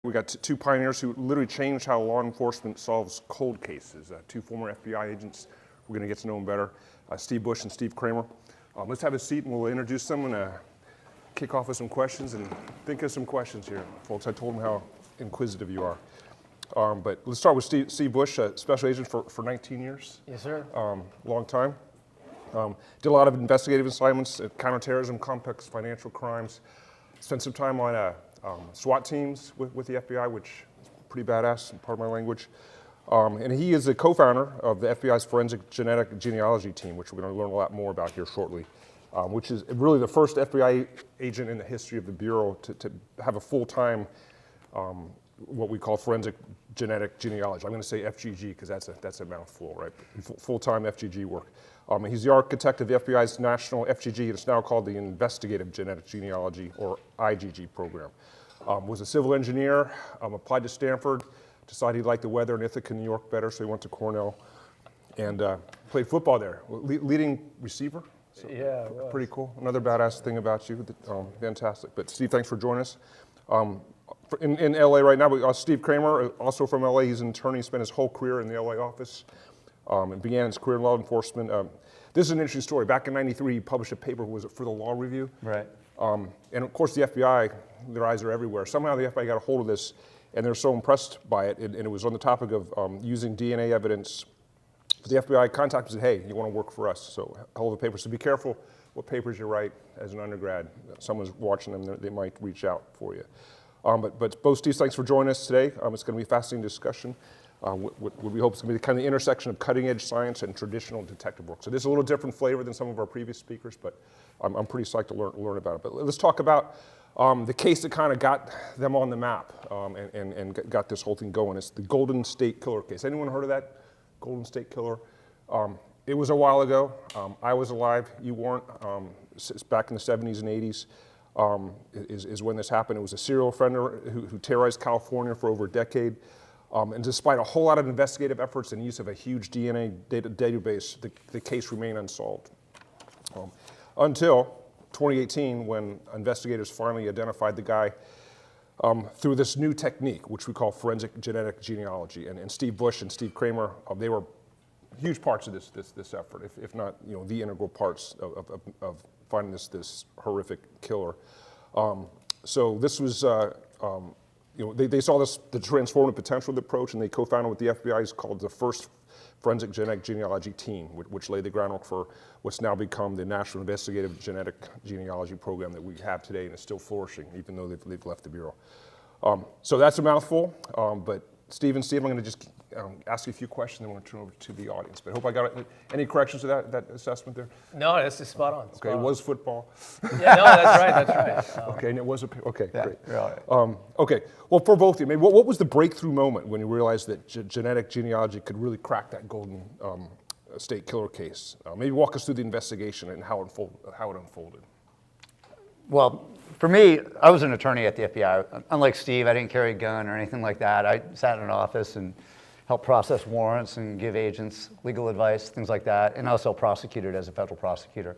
We got two pioneers who literally changed how law enforcement solves cold cases. Two former FBI agents. We're going to get to know them better. Steve Busch and Steve Kramer. Let's have a seat and we'll introduce them and kick off with some questions and think of some questions here, folks. I told them how inquisitive you are. But let's start with Steve Busch, special agent for 19 years. Yes, sir. Long time. Did a lot of investigative assignments, counterterrorism, complex financial crimes. Spent some time on SWAT teams with the FBI, which is pretty badass, part of my language. And he is a co-founder of the FBI's Forensic Genetic Genealogy team, which we're going to learn a lot more about here shortly, which is really the first FBI agent in the history of the Bureau to have a full-time, what we call forensic genetic genealogy. I'm going to say FGG because that's a mouthful, right? Full-time FGG work. He's the architect of the FBI's national FGG. It's now called the Investigative Genetic Genealogy, or IGG program. Was a civil engineer, applied to Stanford, decided he liked the weather in Ithaca, New York better, so he went to Cornell and played football there. Leading receiver? So Yeah, pretty cool. Another badass thing about you. Fantastic. But Steve, thanks for joining us. In LA right now, Steve Kramer, also from LA, he's an attorney, spent his whole career in the LA office. And began his career in law enforcement. This is an interesting story. Back in '93, he published a paper, was it for the Law Review? Right. And of course, the FBI, their eyes are everywhere. Somehow the FBI got a hold of this, and they're so impressed by it. And it was on the topic of using DNA evidence. The FBI contacted and said, hey, you want to work for us? So hell of a paper. So be careful what papers you write as an undergrad. Someone's watching them, they might reach out for you. But both Steve, thanks for joining us today. It's going to be a fascinating discussion. What we hope is going to be kind of the intersection of cutting-edge science and traditional detective work. So this is a little different flavor than some of our previous speakers, but I'm pretty psyched to learn about it. But let's talk about the case that kind of got them on the map and got this whole thing going. It's the Golden State Killer case. Anyone heard of that? Golden State Killer? It was a while ago. I was alive. You weren't. It's back in the 70s and 80s is when this happened. It was a serial offender who terrorized California for over a decade. And despite a whole lot of investigative efforts and use of a huge DNA database, the case remained unsolved. Until 2018, when investigators finally identified the guy through this new technique, which we call forensic genetic genealogy. And Steve Busch and Steve Kramer, they were huge parts of this effort, if not the integral parts of finding this horrific killer. So this was. They saw the transformative potential of the approach, and they co-founded with the FBI. It's called the first Forensic Genetic Genealogy Team, which laid the groundwork for what's now become the National Investigative Genetic Genealogy program that we have today, and is still flourishing, even though they've left the Bureau. So that's a mouthful, but Steve, I'm going to just ask you a few questions, and I'm going to turn over to the audience. But I hope I got it. Any corrections to that assessment there? No, that's just spot on. Okay, it was football. Yeah, no, that's right. Okay, and it was okay, yeah, great. Right. Okay, well, for both of you, maybe what was the breakthrough moment when you realized that genetic genealogy could really crack that Golden State Killer case? Maybe walk us through the investigation and how it unfolded. Well, for me, I was an attorney at the FBI. Unlike Steve, I didn't carry a gun or anything like that. I sat in an office and helped process warrants and give agents legal advice, things like that, and also prosecuted as a federal prosecutor.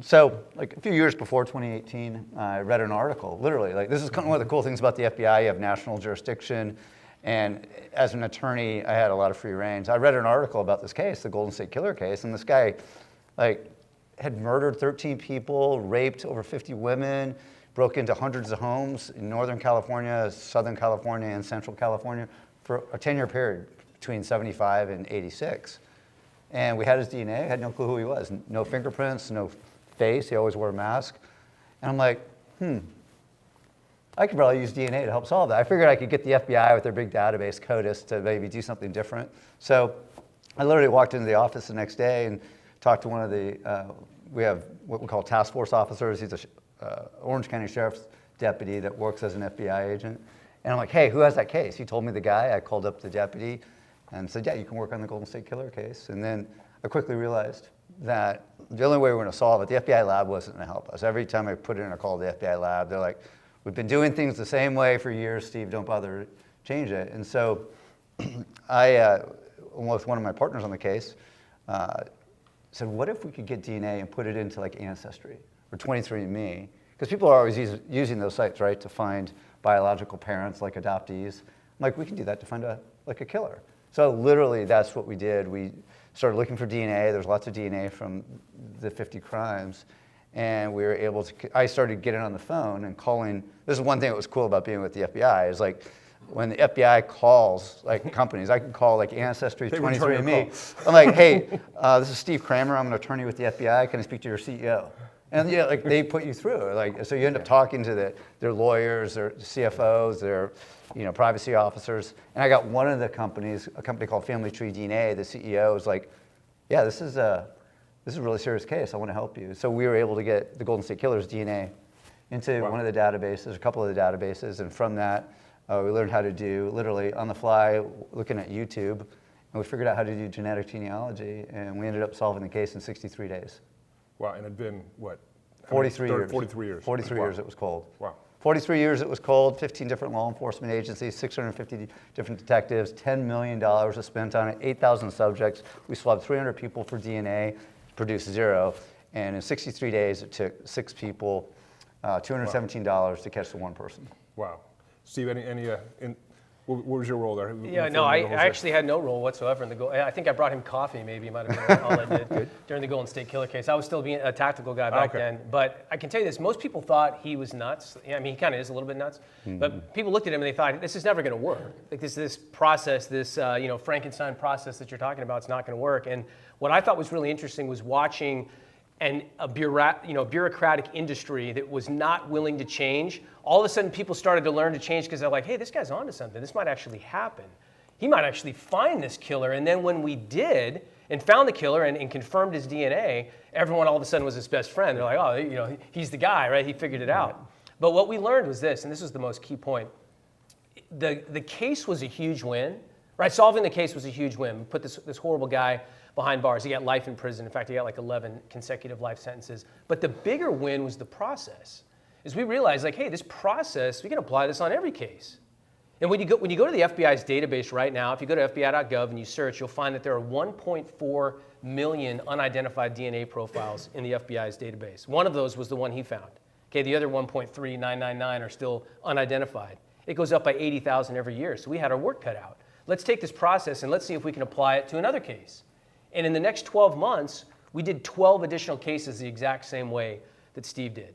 So like a few years before 2018, I read an article, literally, like this is kind of one of the cool things about the FBI, you have national jurisdiction, and as an attorney, I had a lot of free reins. I read an article about this case, the Golden State Killer case, and this guy, had murdered 13 people, raped over 50 women, broke into hundreds of homes in Northern California, Southern California, and Central California for a 10-year period between 75 and 86. And we had his DNA, had no clue who he was. No fingerprints, no face, he always wore a mask. And I'm like, I could probably use DNA to help solve that. I figured I could get the FBI with their big database, CODIS, to maybe do something different. So I literally walked into the office the next day and talked to one of the, we have what we call task force officers. He's a Orange County Sheriff's deputy that works as an FBI agent. And I'm like, hey, who has that case? He told me the guy. I called up the deputy and said, yeah, you can work on the Golden State Killer case. And then I quickly realized that the only way we were going to solve it, the FBI lab wasn't going to help us. Every time I put in a call to the FBI lab, they're like, we've been doing things the same way for years, Steve, don't bother to change it. And so I, with one of my partners on the case, said, what if we could get DNA and put it into like Ancestry or 23andMe? Because people are always using those sites, right, to find biological parents like adoptees. I'm like, we can do that to find a killer. So literally that's what we did. We started looking for DNA. There's lots of DNA from the 50 crimes. And we were able to, I started getting on the phone and calling. This is one thing that was cool about being with the FBI is like, when the FBI calls like companies, I can call like Ancestry, 23andMe. I'm like, hey, this is Steve Kramer. I'm an attorney with the FBI. Can I speak to your CEO? And yeah, like they put you through. Like, so you end up talking to their lawyers, their CFOs, their privacy officers. And I got one of the companies, a company called Family Tree DNA. The CEO was like, yeah, this is a really serious case. I want to help you. So we were able to get the Golden State Killer's DNA into one of the databases, a couple of the databases, and from that, we learned how to do, literally on the fly, looking at YouTube, and we figured out how to do genetic genealogy, and we ended up solving the case in 63 days. Wow, and it had been, what? 43 years. 43 years. 43 years it was cold. Wow. 43 years it was cold, 15 different law enforcement agencies, 650 different detectives, $10 million was spent on it, 8,000 subjects. We swabbed 300 people for DNA, produced 0, and in 63 days it took 6 people, $217 to catch the one person. Wow. Steve, what was your role there? Yeah, no, I actually had no role whatsoever in the I think I brought him coffee, maybe, might have been all I did during the Golden State Killer case. I was still being a tactical guy back then. But I can tell you this, most people thought he was nuts. I mean, he kind of is a little bit nuts. But people looked at him and they thought, this is never going to work. Like this process, this Frankenstein process that you're talking about is not going to work. And what I thought was really interesting was watching a bureaucratic industry that was not willing to change. All of a sudden, people started to learn to change because they're like, hey, this guy's onto something. This might actually happen. He might actually find this killer. And then when we did and found the killer and confirmed his DNA, everyone all of a sudden was his best friend. They're like, oh, he's the guy, right? He figured it out. But what we learned was this, and this was the most key point. The case was a huge win, right? Solving the case was a huge win. We put this horrible guy behind bars. He got life in prison. In fact, he got like 11 consecutive life sentences. But the bigger win was the process. Is we realized, like, hey, this process, we can apply this on every case. And when you go to the FBI's database right now, if you go to FBI.gov and you search, you'll find that there are 1.4 million unidentified DNA profiles in the FBI's database. One of those was the one he found. Okay, the other 1.3999 are still unidentified. It goes up by 80,000 every year. So we had our work cut out. Let's take this process and let's see if we can apply it to another case. And in the next 12 months, we did 12 additional cases the exact same way that Steve did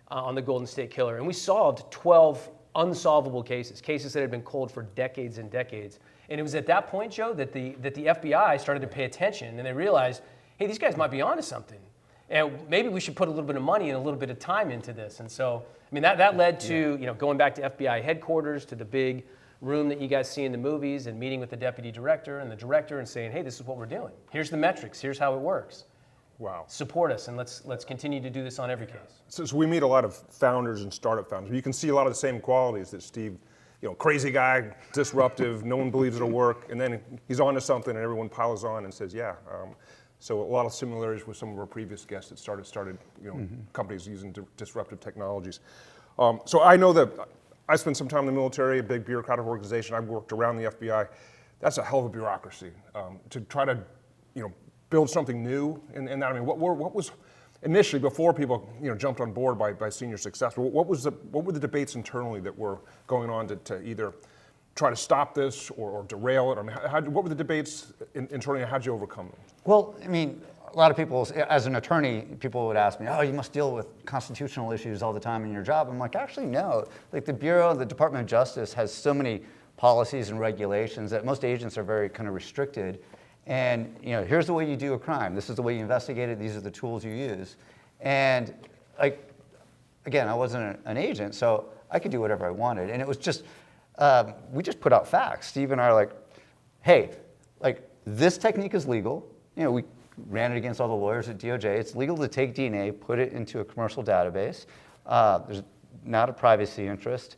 on the Golden State Killer. And we solved 12 unsolvable cases that had been cold for decades and decades. And it was at that point, Joe, that the FBI started to pay attention and they realized, hey, these guys might be onto something. And maybe we should put a little bit of money and a little bit of time into this. And so, I mean, that led to, going back to FBI headquarters, to the big room that you guys see in the movies, and meeting with the deputy director and the director and saying, hey, this is what we're doing. Here's the metrics. Here's how it works. Wow. Support us, and let's continue to do this on every case. So we meet a lot of founders and startup founders. You can see a lot of the same qualities that Steve, crazy guy, disruptive, no one believes it'll work, and then he's onto something and everyone piles on and says, yeah. So a lot of similarities with some of our previous guests that started companies using disruptive technologies. So I know that I spent some time in the military, a big bureaucratic organization. I worked around the FBI. That's a hell of a bureaucracy to try to, build something new. And that, I mean, what was initially before people, jumped on board by seeing your success? What were the debates internally that were going on to either try to stop this or derail it? I mean, what were the debates internally, and how'd you overcome them? Well, I mean, a lot of people, as an attorney, people would ask me, oh, you must deal with constitutional issues all the time in your job. I'm like, actually, no. Like the Bureau, the Department of Justice has so many policies and regulations that most agents are very kind of restricted. And here's the way you do a crime. This is the way you investigate it. These are the tools you use. And again, I wasn't an agent, so I could do whatever I wanted. And it was just, we just put out facts. Steve and I are like, hey, this technique is legal. We ran it against all the lawyers at DOJ. It's legal to take DNA, put it into a commercial database. There's not a privacy interest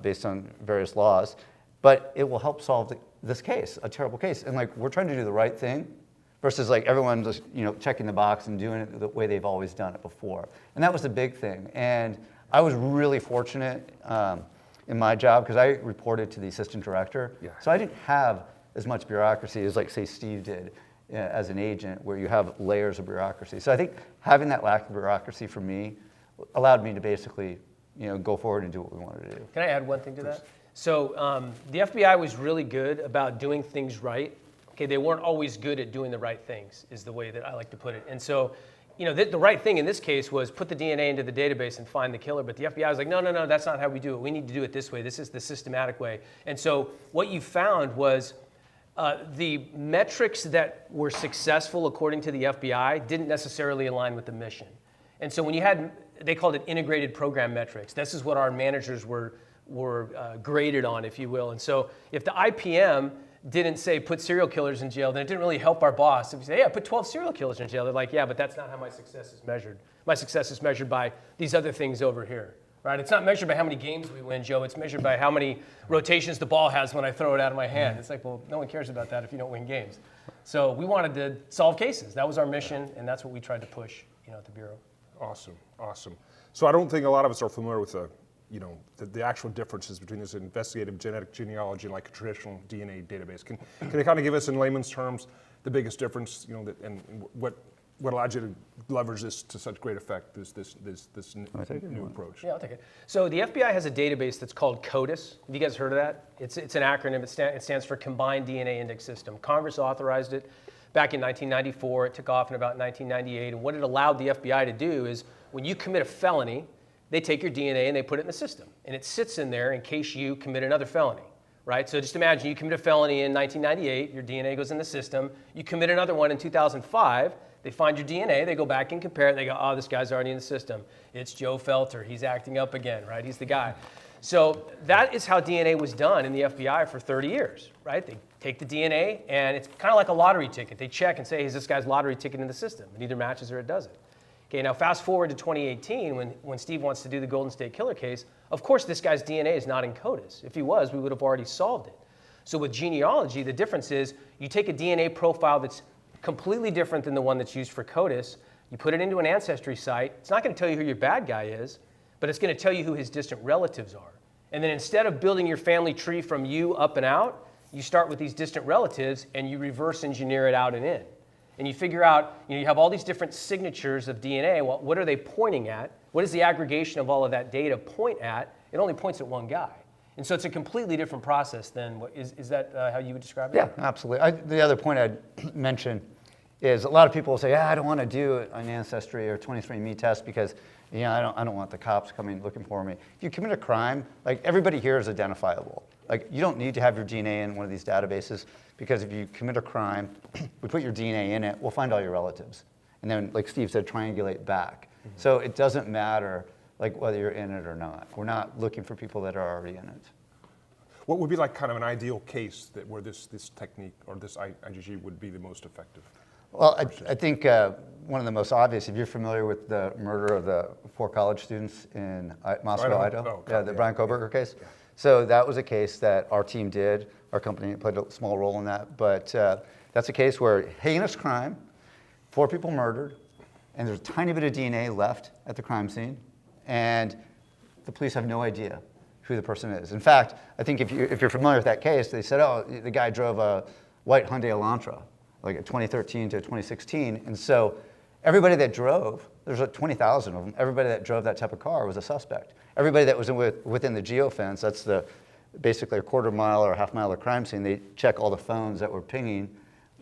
based on various laws, but it will help solve this case, a terrible case. And we're trying to do the right thing versus everyone just checking the box and doing it the way they've always done it before. And that was the big thing. And I was really fortunate in my job because I reported to the assistant director. Yeah. So I didn't have as much bureaucracy as say Steve did as an agent, where you have layers of bureaucracy. So I think having that lack of bureaucracy for me allowed me to basically, go forward and do what we wanted to do. Can I add one thing to that? So the FBI was really good about doing things right. Okay, they weren't always good at doing the right things, is the way that I like to put it. And so, the right thing in this case was put the DNA into the database and find the killer. But the FBI was like, no, that's not how we do it. We need to do it this way. This is the systematic way. And so what you found was the metrics that were successful according to the FBI didn't necessarily align with the mission. And so when you had, they called it integrated program metrics. This is what our managers were graded on, if you will. And so if the IPM didn't say put serial killers in jail, then it didn't really help our boss. If we say, yeah, put 12 serial killers in jail, they're like, yeah, but that's not how my success is measured. My success is measured by these other things over here, right? It's not measured by how many games we win, Joe. It's measured by how many rotations the ball has when I throw it out of my hand. It's like, well, no one cares about that if you don't win games. So we wanted to solve cases. That was our mission, and that's what we tried to push, at the Bureau. Awesome. So I don't think a lot of us are familiar with the actual differences between this investigative genetic genealogy and like a traditional DNA database. Can you kind of give us in layman's terms the biggest difference, and what allowed you to leverage this to such great effect, this new approach? Yeah, I'll take it. So the FBI has a database that's called CODIS. Have you guys heard of that? It's an acronym. It stands for Combined DNA Index System. Congress authorized it back in 1994. It took off in about 1998. And what it allowed the FBI to do is when you commit a felony, they take your DNA and they put it in the system. And it sits in there in case you commit another felony, right? So just imagine you commit a felony in 1998, your DNA goes in the system. You commit another one in 2005, they find your DNA, they go back and compare it, they go, oh, this guy's already in the system. It's Joe Felter, he's acting up again, right? He's the guy. So that is how DNA was done in the FBI for 30 years, right? They take the DNA and it's kind of like a lottery ticket. They check and say, is this guy's lottery ticket in the system? It either matches or it doesn't. Okay, now fast forward to 2018 when Steve wants to do the Golden State Killer case. Of course, this guy's DNA is not in CODIS. If he was, we would have already solved it. So with genealogy, the difference is you take a DNA profile that's completely different than the one that's used for CODIS. You put it into an ancestry site. It's not going to tell you who your bad guy is, but it's going to tell you who his distant relatives are. And then instead of building your family tree from you up and out, you start with these distant relatives and you reverse engineer it out and in. And you figure out, you have all these different signatures of DNA. Well, what are they pointing at? What does the aggregation of all of that data point at? It only points at one guy. And so it's a completely different process than what is that how you would describe it? Yeah, absolutely. The other point I'd mention is a lot of people will say, I don't want to do an Ancestry or 23andMe test because I don't want the cops coming looking for me. If you commit a crime, like everybody here is identifiable. Like you don't need to have your DNA in one of these databases because if you commit a crime, we put your DNA in it, we'll find all your relatives. And then, like Steve said, triangulate back. Mm-hmm. So it doesn't matter like whether you're in it or not. We're not looking for people that are already in it. What would be like kind of an ideal case where this technique or this IgG would be the most effective? Well, I think one of the most obvious, if you're familiar with the murder of the 4 college students in Moscow, Idaho, the Brian Koberger case. Yeah. So that was a case that our team did. Our company played a small role in that. But that's a case where heinous crime, 4 people murdered, and there's a tiny bit of DNA left at the crime scene, and the police have no idea who the person is. In fact, I think if you're familiar with that case, they said, oh, the guy drove a white Hyundai Elantra, like a 2013 to 2016. And so everybody that drove, there's like 20,000 of them, everybody that drove that type of car was a suspect. Everybody that was within the geofence, that's basically a quarter mile or a half mile of crime scene, they check all the phones that were pinging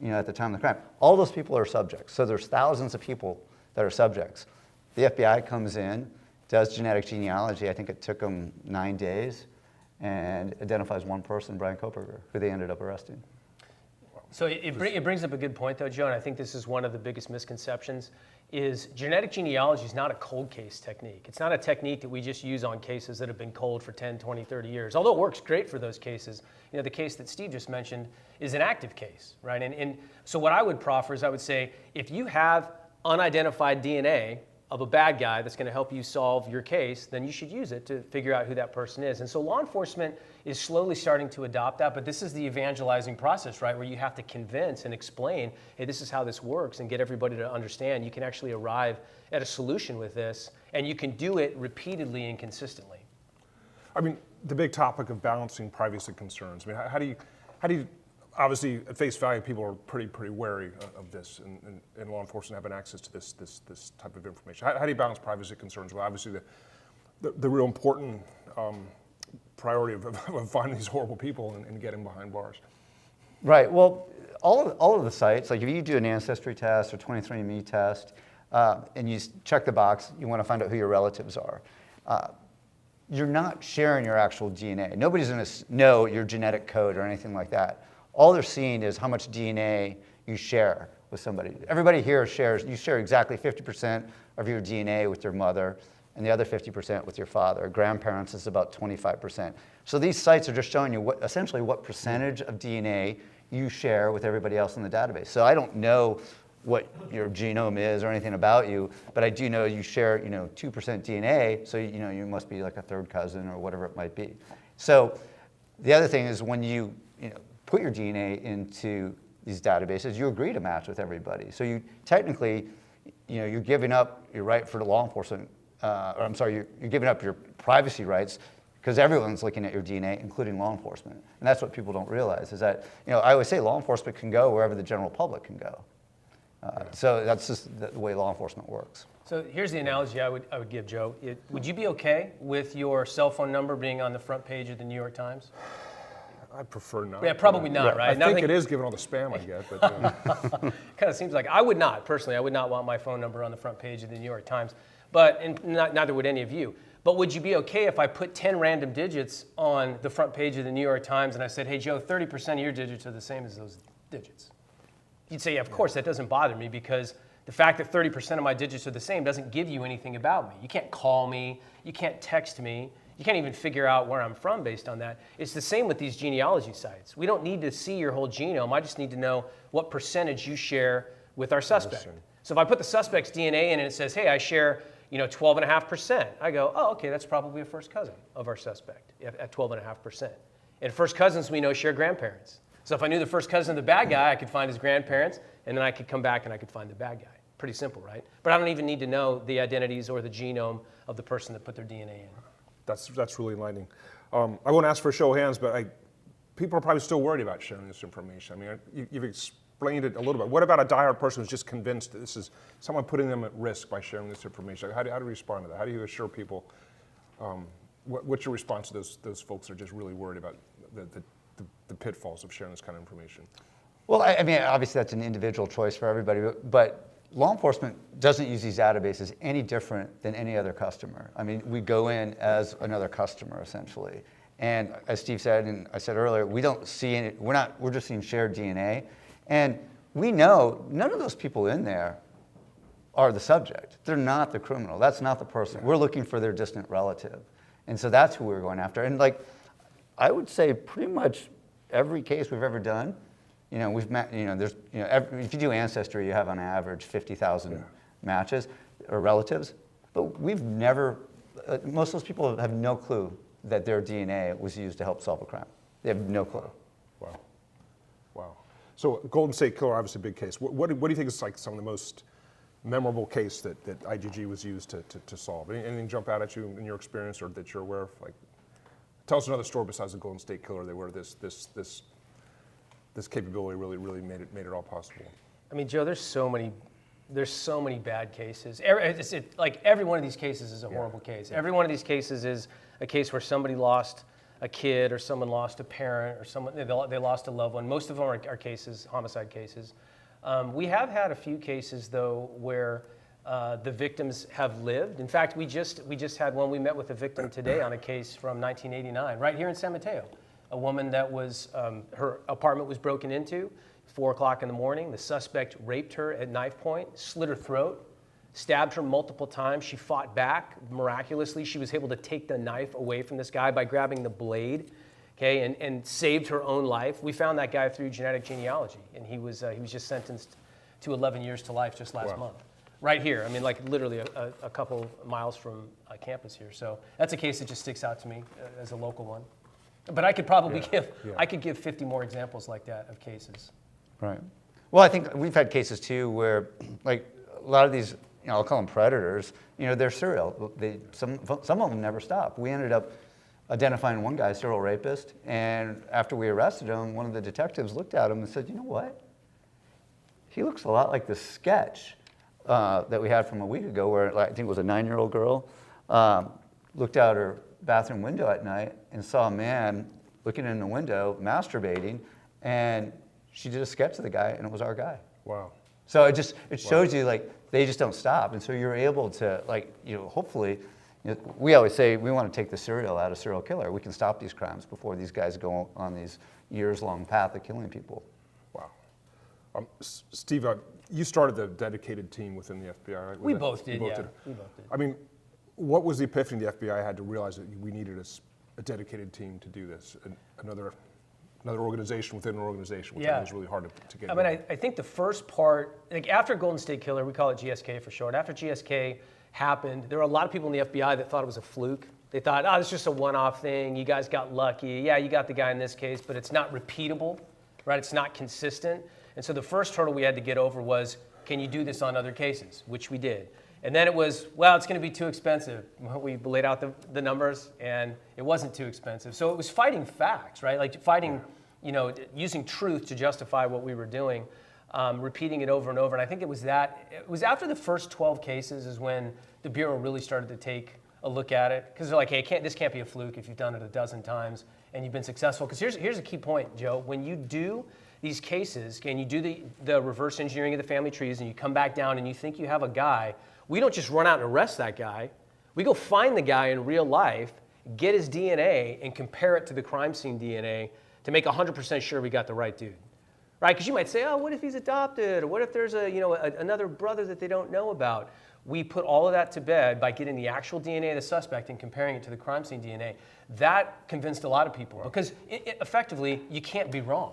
at the time of the crime. All those people are subjects. So there's thousands of people that are subjects. The FBI comes in, does genetic genealogy. I think it took them 9 days, and identifies one person, Brian Koberger, who they ended up arresting. So it brings up a good point, though, Joe, and I think this is one of the biggest misconceptions, is genetic genealogy is not a cold case technique. It's not a technique that we just use on cases that have been cold for 10, 20, 30 years, although it works great for those cases. The case that Steve just mentioned is an active case, right? And so what I would proffer is I would say, if you have unidentified DNA of a bad guy that's going to help you solve your case, then you should use it to figure out who that person is. And so law enforcement is slowly starting to adopt that, but this is the evangelizing process, right, where you have to convince and explain, hey, this is how this works, and get everybody to understand you can actually arrive at a solution with this, and you can do it repeatedly and consistently. I mean, the big topic of balancing privacy concerns. I mean, how do you obviously, at face value, people are pretty wary of this, and law enforcement having access to this type of information. How do you balance privacy concerns? Well, obviously, the real important priority of finding these horrible people and getting behind bars. Right. Well, all of the sites, like if you do an ancestry test or 23andMe test, and you check the box, you want to find out who your relatives are. You're not sharing your actual DNA. Nobody's going to know your genetic code or anything like that. All they're seeing is how much DNA you share with somebody. Everybody here you share exactly 50% of your DNA with your mother and the other 50% with your father. Grandparents is about 25%. So these sites are just showing you essentially what percentage of DNA you share with everybody else in the database. So I don't know what your genome is or anything about you, but I do know you share 2% DNA, so you must be like a third cousin or whatever it might be. So the other thing is when you put your DNA into these databases, you agree to match with everybody. So you technically, you're giving up your right for the law enforcement, you're giving up your privacy rights because everyone's looking at your DNA, including law enforcement. And that's what people don't realize is that, I always say law enforcement can go wherever the general public can go. So that's just the way law enforcement works. So here's the analogy I would give, Joe. Would you be okay with your cell phone number being on the front page of the New York Times? I prefer not. Yeah, probably not, right? I think it is given all the spam I get, but kind of seems like I would not, personally, I would not want my phone number on the front page of the New York Times, but neither would any of you. But would you be okay if I put 10 random digits on the front page of the New York Times and I said, hey, Joe, 30% of your digits are the same as those digits? You'd say, yeah, of course, that doesn't bother me because the fact that 30% of my digits are the same doesn't give you anything about me. You can't call me, you can't text me, you can't even figure out where I'm from based on that. It's the same with these genealogy sites. We don't need to see your whole genome. I just need to know what percentage you share with our suspect. So if I put the suspect's DNA in and it says, hey, I share 12.5%, I go, oh, okay, that's probably a first cousin of our suspect at 12.5%. And first cousins we know share grandparents. So if I knew the first cousin of the bad guy, I could find his grandparents, and then I could come back and I could find the bad guy. Pretty simple, right? But I don't even need to know the identities or the genome of the person that put their DNA in. that's really enlightening. I won't ask for a show of hands, but people are probably still worried about sharing this information. I mean, you've explained it a little bit. What about a diehard person who's just convinced that this is someone putting them at risk by sharing this information? How do you respond to that? How do you assure people? What's your response to those folks that are just really worried about the pitfalls of sharing this kind of information? Well, I mean, obviously that's an individual choice for everybody, but law enforcement doesn't use these databases any different than any other customer. I mean, we go in as another customer essentially. And as Steve said, and I said earlier, we don't see any, we're just seeing shared DNA. And we know none of those people in there are the subject. They're not the criminal. That's not the person. We're looking for their distant relative. And so that's who we're going after. And I would say pretty much every case we've ever done, we've met, if you do Ancestry, you have on average 50,000 matches or relatives, but we've never, most of those people have no clue that their DNA was used to help solve a crime. They have no clue. Wow. So Golden State Killer, obviously a big case. What do you think is like some of the most memorable case that IGG was used to solve? Anything jump out at you in your experience or that you're aware of? Tell us another story besides the Golden State Killer where this capability really made it all possible. I mean, Joe, there's so many bad cases. Every one of these cases is a horrible case. Every one of these cases is a case where somebody lost a kid or someone lost a parent or someone they lost a loved one. Most of them are cases, homicide cases. We have had a few cases though where the victims have lived. In fact, we just had one. We met with a victim today on a case from 1989, right here in San Mateo. A woman that was her apartment was broken into, 4 o'clock in the morning. The suspect raped her at knife point, slit her throat, stabbed her multiple times. She fought back. Miraculously, she was able to take the knife away from this guy by grabbing the blade, okay, and saved her own life. We found that guy through genealogy, and he was just sentenced to 11 years to life just last month. Right here, I mean, literally a couple miles from campus here. So that's a case that just sticks out to me as a local one. But I could probably give 50 more examples like that of cases. Right. Well, I think we've had cases too where, a lot of these, I'll call them predators. They're serial. Some of them never stop. We ended up identifying one guy, serial rapist, and after we arrested him, one of the detectives looked at him and said, you know what? He looks a lot like the sketch that we had from a week ago where I think it was a 9-year-old girl looked out her bathroom window at night and saw a man looking in the window masturbating, and she did a sketch of the guy, and it was our guy. Wow. So it shows you, like, they just don't stop, and so you're able to, like, hopefully, we always say we want to take the serial out of serial killer. We can stop these crimes before these guys go on these years-long path of killing people. Wow. Steve, you started the dedicated team within the FBI, right? We both did, We yeah. did. We both did. I mean, what was the epiphany the FBI had to realize that we needed a dedicated team to do this? Another organization within an organization, which I think is really hard to get. I mean, I think the first part, like after Golden State Killer, we call it GSK for short. After GSK happened, there were a lot of people in the FBI that thought it was a fluke. They thought, oh, it's just a one-off thing. You guys got lucky. Yeah, you got the guy in this case, but it's not repeatable, right? It's not consistent. And so the first hurdle we had to get over was, can you do this on other cases? Which we did. And then it was, well, it's going to be too expensive. We laid out the numbers, and it wasn't too expensive. So it was fighting facts, right? Like fighting, using truth to justify what we were doing, repeating it over and over. And I think it was after the first 12 cases is when the Bureau really started to take a look at it. Because they're like, hey, this can't be a fluke if you've done it a dozen times and you've been successful. Because here's a key point, Joe. When you do these cases, and you do the reverse engineering of the family trees, and you come back down and you think you have a guy, we don't just run out and arrest that guy. We go find the guy in real life, get his DNA, and compare it to the crime scene DNA to make 100% sure we got the right dude. Right? Because you might say, oh, what if he's adopted? Or what if there's another brother that they don't know about? We put all of that to bed by getting the actual DNA of the suspect and comparing it to the crime scene DNA. That convinced a lot of people because effectively, you can't be wrong.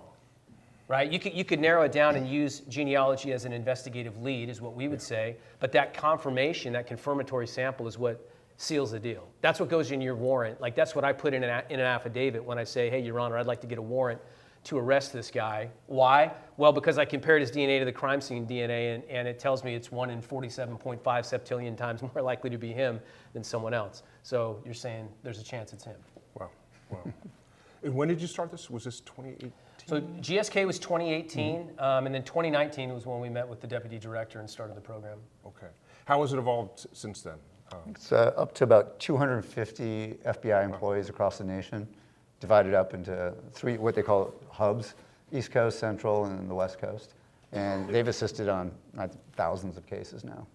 Right? You could narrow it down and use genealogy as an investigative lead, is what we would say. But that confirmation, that confirmatory sample, is what seals the deal. That's what goes in your warrant. Like that's what I put in an affidavit when I say, hey, Your Honor, I'd like to get a warrant to arrest this guy. Why? Well, because I compared his DNA to the crime scene DNA, and it tells me it's 1 in 47.5 septillion times more likely to be him than someone else. So you're saying there's a chance it's him. Wow. And when did you start this? Was this 2018? So GSK was 2018, and then 2019 was when we met with the deputy director and started the program. Okay. How has it evolved since then? It's up to about 250 FBI employees across the nation, divided up into 3 what they call hubs: East Coast, Central, and the West Coast. And they've assisted on thousands of cases now.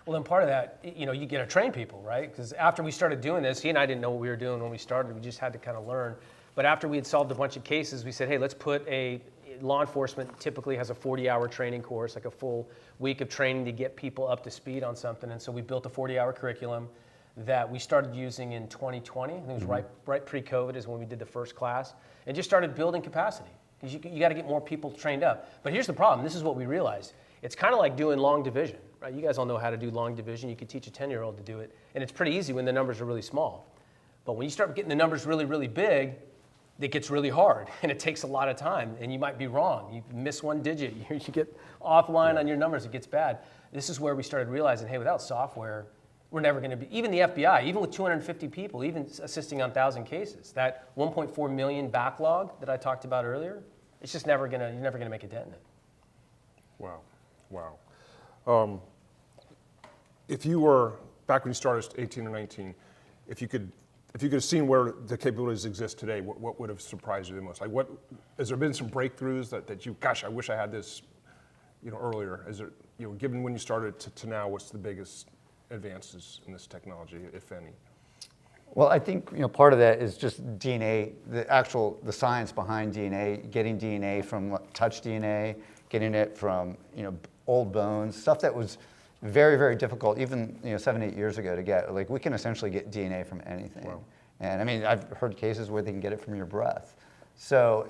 Well, then part of that, you get to train people, right? Because after we started doing this, he and I didn't know what we were doing when we started. We just had to kind of learn. But after we had solved a bunch of cases, we said, hey, let's put law enforcement typically has a 40-hour training course, like a full week of training to get people up to speed on something. And so we built a 40-hour curriculum that we started using in 2020. It was right pre-COVID is when we did the first class, and just started building capacity. Because you got to get more people trained up. But here's the problem. This is what we realized. It's kind of like doing long division, right? You guys all know how to do long division. You could teach a 10-year-old to do it. And it's pretty easy when the numbers are really small. But when you start getting the numbers really, really big, it gets really hard, and it takes a lot of time, and you might be wrong. You miss one digit, you get offline on your numbers, it gets bad. This is where we started realizing, hey, without software, we're never going to be, even the FBI, even with 250 people, even assisting on 1,000 cases, that 1.4 million backlog that I talked about earlier, it's just you're never going to make a dent in it. Wow. If you were, back when you started 18 or 19, if you could have seen where the capabilities exist today, what would have surprised you the most? Like, has there been some breakthroughs that you, gosh, I wish I had this, earlier? Is there, given when you started to now, what's the biggest advances in this technology, if any? Well, I think part of that is just DNA, the science behind DNA, getting DNA from touch DNA, getting it from old bones, stuff that was very, very difficult, even 7, 8 years ago to get. Like, we can essentially get DNA from anything. Wow. And I mean, I've heard cases where they can get it from your breath. So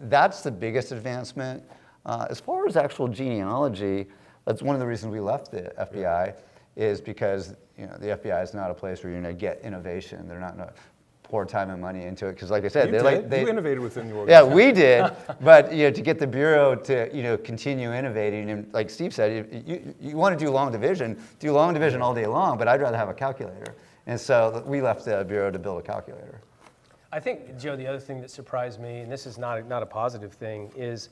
that's the biggest advancement. As far as actual genealogy, that's one of the reasons we left the FBI, is because the FBI is not a place where you're going to get innovation. They're not going to pour time and money into it, because like I said, you innovated within the organization. Yeah, we did, but to get the Bureau to continue innovating, and like Steve said, you want to do long division all day long, but I'd rather have a calculator. And so we left the Bureau to build a calculator. I think, Joe, the other thing that surprised me, and this is not a positive thing, is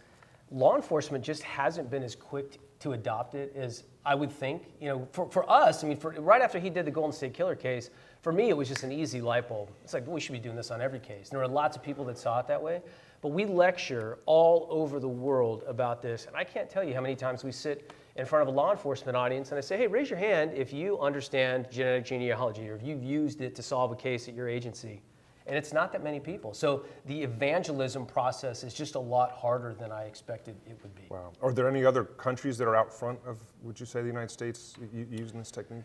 law enforcement just hasn't been as quick to adopt it as I would think. You know, for us, I mean, right after he did the Golden State Killer case, for me, it was just an easy light bulb. It's like, we should be doing this on every case. And there were lots of people that saw it that way. But we lecture all over the world about this. And I can't tell you how many times we sit in front of a law enforcement audience and I say, hey, raise your hand if you understand genetic genealogy or if you've used it to solve a case at your agency. And it's not that many people. So the evangelism process is just a lot harder than I expected it would be. Wow. Are there any other countries that are out front of, would you say, the United States using this technique?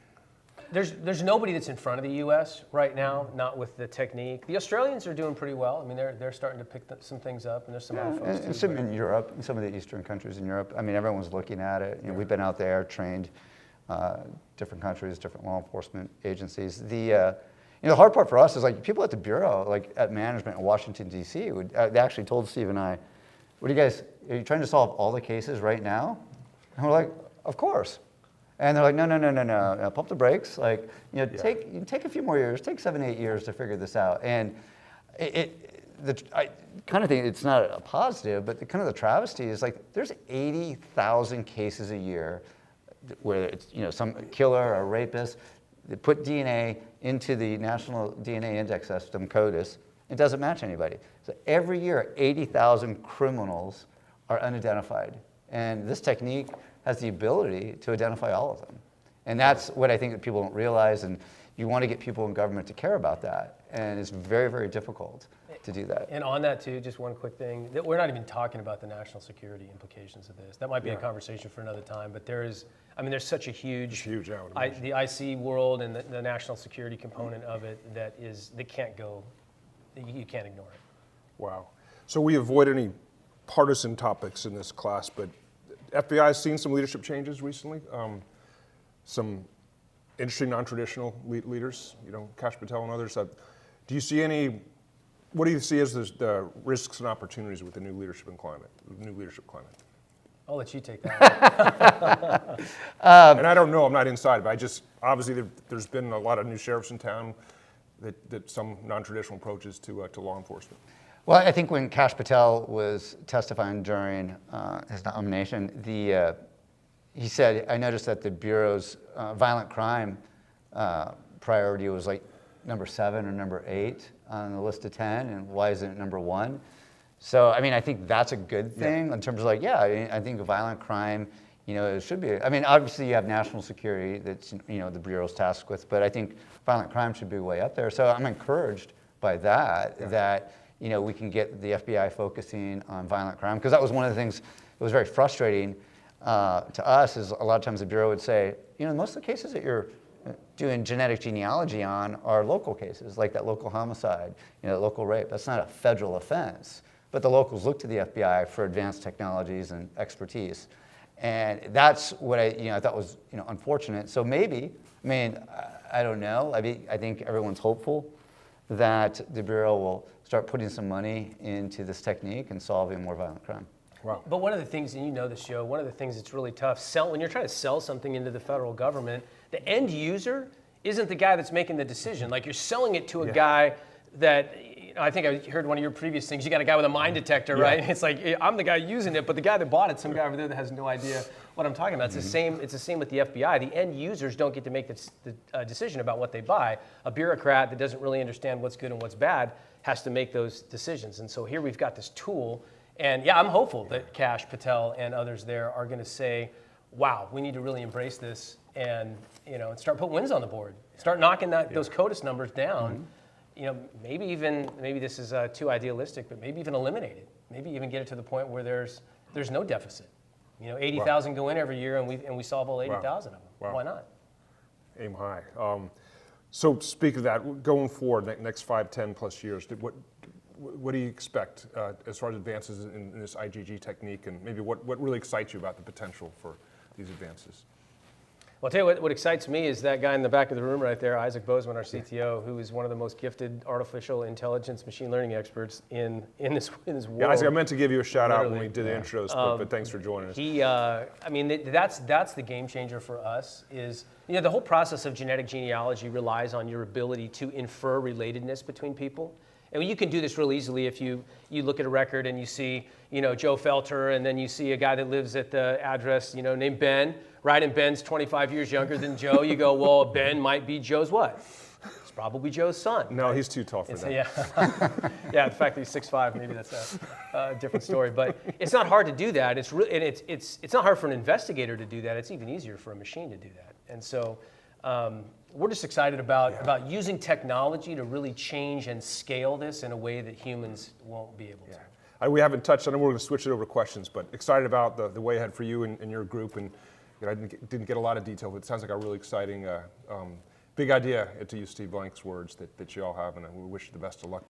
There's nobody that's in front of the U.S. right now, not with the technique. The Australians are doing pretty well. I mean, they're starting to pick some things up, and there's some other folks And too. some in Europe, in some of the eastern countries in Europe. I mean, everyone's looking at it. You know, we've been out there, trained different countries, different law enforcement agencies. The hard part for us is like people at the Bureau, like at management in Washington, D.C., they actually told Steve and I, are you trying to solve all the cases right now? And we're like, of course. And they're like, no, pump the brakes. Like, take a few more years, take 7-8 years to figure this out. And I kind of think it's not a positive, but the travesty is like there's 80,000 cases a year where it's some killer or rapist. They put DNA into the National DNA Index System, CODIS. It doesn't match anybody. So every year, 80,000 criminals are unidentified. And this technique has the ability to identify all of them. And that's what I think that people don't realize. And you want to get people in government to care about that. And it's very, very difficult to do that. And on that too, just one quick thing, that we're not even talking about the national security implications of this. That might be a conversation for another time, but there's such a huge the IC world and the national security component of it that can't go, you can't ignore it. Wow. So we avoid any partisan topics in this class, but FBI has seen some leadership changes recently. Some interesting non-traditional leaders, Kash Patel and others. Do you see what do you see as the risks and opportunities with the new leadership climate? I'll let you take that. And I don't know, I'm not inside, but obviously there's been a lot of new sheriffs in town that some non-traditional approaches to law enforcement. Well, I think when Kash Patel was testifying during his nomination, he said, I noticed that the Bureau's violent crime priority was like number 7 or number 8 on the list of 10, and why isn't it number 1? So, I mean, I think that's a good thing in terms of like, I think violent crime, it should be. I mean, obviously you have national security that's, the Bureau's tasked with, but I think violent crime should be way up there. So I'm encouraged by that we can get the FBI focusing on violent crime, because that was one of the things that was very frustrating to us. Is a lot of times the Bureau would say, most of the cases that you're doing genetic genealogy on are local cases, like that local homicide, local rape. That's not a federal offense. But the locals look to the FBI for advanced technologies and expertise. And that's what I thought was unfortunate. So maybe, I don't know. I think everyone's hopeful that the Bureau will start putting some money into this technique and solving more violent crime. Wow. But one of the things, and this, Joe, one of the things that's really tough, when you're trying to sell something into the federal government, the end user isn't the guy that's making the decision. Like, you're selling it to a guy that, I think I heard one of your previous things, you got a guy with a mine detector, right? It's like, I'm the guy using it, but the guy that bought it, some guy over there that has no idea what I'm talking about. It's the same with the FBI. The end users don't get to make the decision about what they buy. A bureaucrat that doesn't really understand what's good and what's bad has to make those decisions. And so here we've got this tool, and I'm hopeful that Kash Patel and others there are going to say, wow, we need to really embrace this and start putting wins on the board. Start knocking those CODIS numbers down. Maybe this is too idealistic, but maybe even eliminate it. Maybe even get it to the point where there's no deficit. 80,000 go in every year, and we solve all 80,000 of them. Wow. Why not? Aim high. So speak of that, going forward, next 5, 10 plus years, what do you expect as far as advances in this IgG technique, and maybe what really excites you about the potential for these advances? Well, I'll tell you what excites me is that guy in the back of the room right there, Isaac Bozeman, our CTO, who is one of the most gifted artificial intelligence machine learning experts in this world. Yeah, Isaac, I meant to give you a shout out when we Literally. did the intros, but thanks for joining us. I mean, that's the game changer for us is, the whole process of genetic genealogy relies on your ability to infer relatedness between people. And you can do this real easily if you look at a record and you see, Joe Felter, and then you see a guy that lives at the address, named Ben, right? And Ben's 25 years younger than Joe. You go, well, Ben might be Joe's what? It's probably Joe's son. No, he's too tall for that. Yeah, yeah. The fact that he's 6'5", maybe that's a different story. But it's not hard to do that. It's not hard for an investigator to do that. It's even easier for a machine to do that. And so we're just excited about using technology to really change and scale this in a way that humans won't be able to. We haven't touched. I know we're going to switch it over to questions, but excited about the way ahead for you and your group. And I didn't get a lot of detail, but it sounds like a really exciting, big idea, to use Steve Blank's words, that you all have, and we wish you the best of luck.